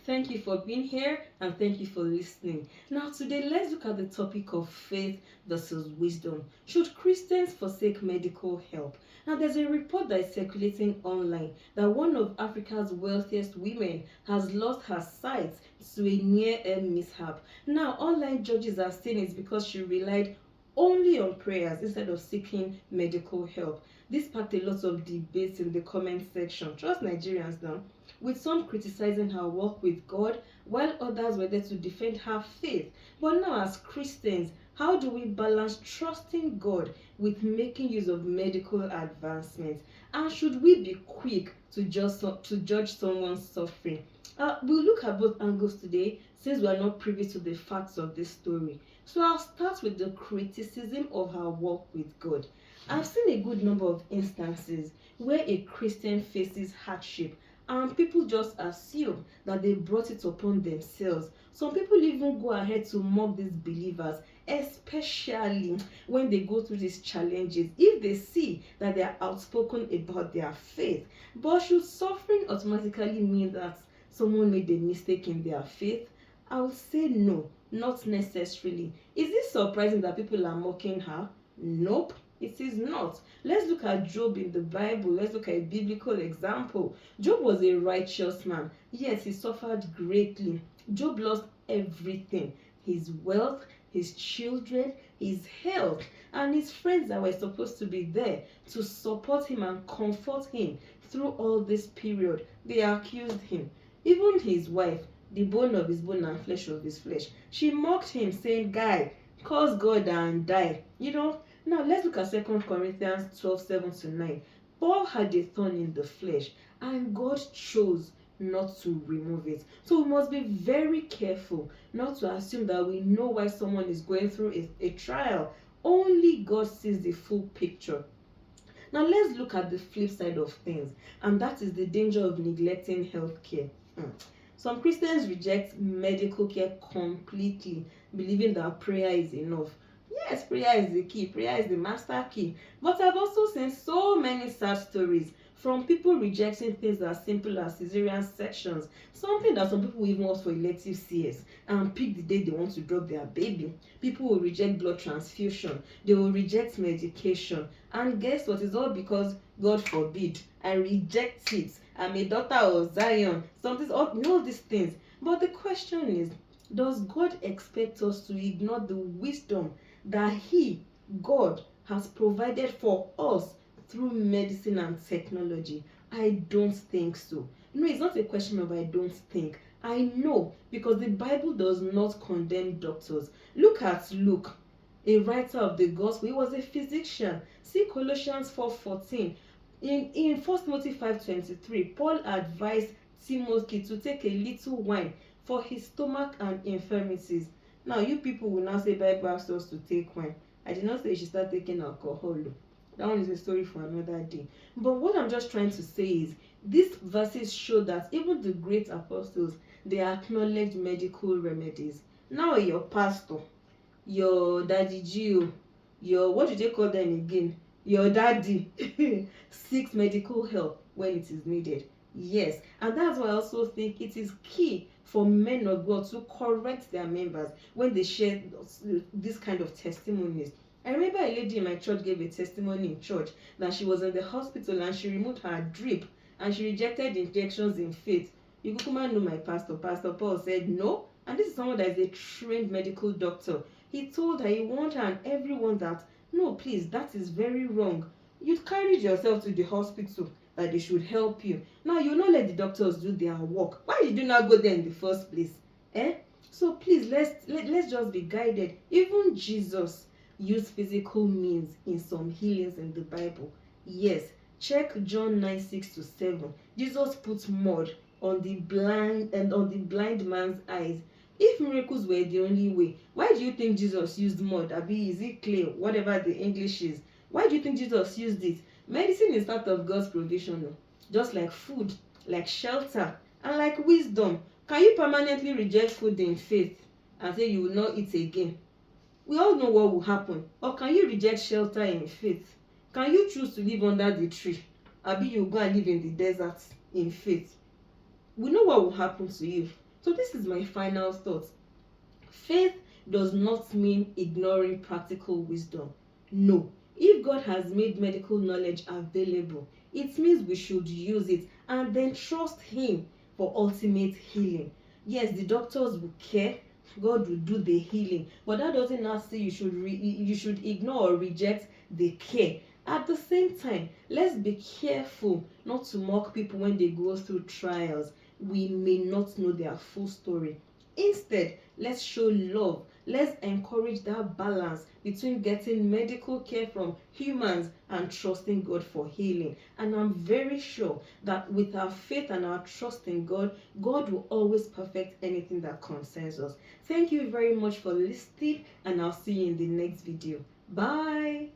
Thank you for being here and thank you for listening. Now, today, let's look at the topic of faith versus wisdom. Should Christians forsake medical help? Now, there's a report that is circulating online that one of Africa's wealthiest women has lost her sight to a near air mishap. Now, online judges are saying it's because she relied only on prayers instead of seeking medical help. This sparked a lot of debates in the comment section. Trust Nigerians now, with some criticizing her work with God, while others were there to defend her faith. But now, as Christians, how do we balance trusting God with making use of medical advancements? And should we be quick to judge someone's suffering? We'll look at both angles today since we are not privy to the facts of this story. So I'll start with the criticism of her walk with God. I've seen a good number of instances where a Christian faces hardship and people just assume that they brought it upon themselves. Some people even go ahead to mock these believers, especially when they go through these challenges, if they see that they are outspoken about their faith. But should suffering automatically mean that someone made a mistake in their faith? I would say no, not necessarily. Is it surprising that people are mocking her? Nope, it is not. Let's look at Job in the Bible. Let's look at a biblical example. Job was a righteous man. Yes, he suffered greatly. Job lost everything: his wealth, his children, his health, and his friends that were supposed to be there to support him and comfort him through all this period. They accused him. Even his wife, the bone of his bone and flesh of his flesh, she mocked him, saying, "Guy, curse God and die." Now let's look at 2 Corinthians 12:7-9. Paul had a thorn in the flesh, and God chose not to remove it. So we must be very careful not to assume that we know why someone is going through a trial. Only God sees the full picture. Now let's look at the flip side of things, and that is the danger of neglecting healthcare. Some Christians reject medical care completely, believing that prayer is enough. Yes, prayer is the key, prayer is the master key. But I've also seen so many sad stories from people rejecting things as simple as cesarean sections, something that some people even opt for elective CS and pick the day they want to drop their baby. People will reject blood transfusion, they will reject medication, and guess what? It's all because, God forbid, I reject it. I'm a daughter of Zion. All these things. But the question is, does God expect us to ignore the wisdom that He, God, has provided for us through medicine and technology? I don't think so. No, it's not a question of I don't think. I know, because the Bible does not condemn doctors. Look at Luke, a writer of the gospel. He was a physician. See Colossians 4:14. In 1 Timothy 5:23, Paul advised Timothy to take a little wine for his stomach and infirmities. Now, you people will now say Bible asks us to take wine. I did not say you should start taking alcohol. That one is a story for another day. But what I'm just trying to say is, these verses show that even the great apostles, they acknowledge medical remedies. Now, your pastor, your daddy Gio, your, what do they call them again? Your daddy seeks medical help when it is needed. Yes, and that's why I also think it is key for men of God to correct their members when they share this kind of testimonies. I remember a lady in my church gave a testimony in church that she was in the hospital and she removed her drip and she rejected injections in faith. You could come and know my pastor. Pastor Paul said no, and this is someone that is a trained medical doctor. He told her, he warned her and everyone that, no, please, that is very wrong. You carried yourself to the hospital that they should help you. Now, you not let the doctors do their work. Why did you not go there in the first place? So please, let's just be guided. Even Jesus used physical means in some healings in the Bible. Yes, check John 9:6-7. Jesus put mud on the blind man's eyes. If miracles were the only way, why do you think Jesus used mud? Abi, is it clay? Whatever the English is. Why do you think Jesus used it? Medicine is part of God's provision, just like food, like shelter, and like wisdom. Can you permanently reject food in faith and say you will not eat again? We all know what will happen. Or can you reject shelter in faith? Can you choose to live under the tree? Abi, you go and live in the desert in faith? We know what will happen to you. So this is my final thought. Faith does not mean ignoring practical wisdom. No. If God has made medical knowledge available, it means we should use it and then trust Him for ultimate healing. Yes, the doctors will care, God will do the healing, but that doesn't now say you should ignore or reject the care. At the same time, let's be careful not to mock people when they go through trials. We may not know their full story. Instead, let's show love. Let's encourage that balance between getting medical care from humans and trusting God for healing. And I'm very sure that with our faith and our trust in God, God will always perfect anything that concerns us. Thank you very much for listening, and I'll see you in the next video. Bye.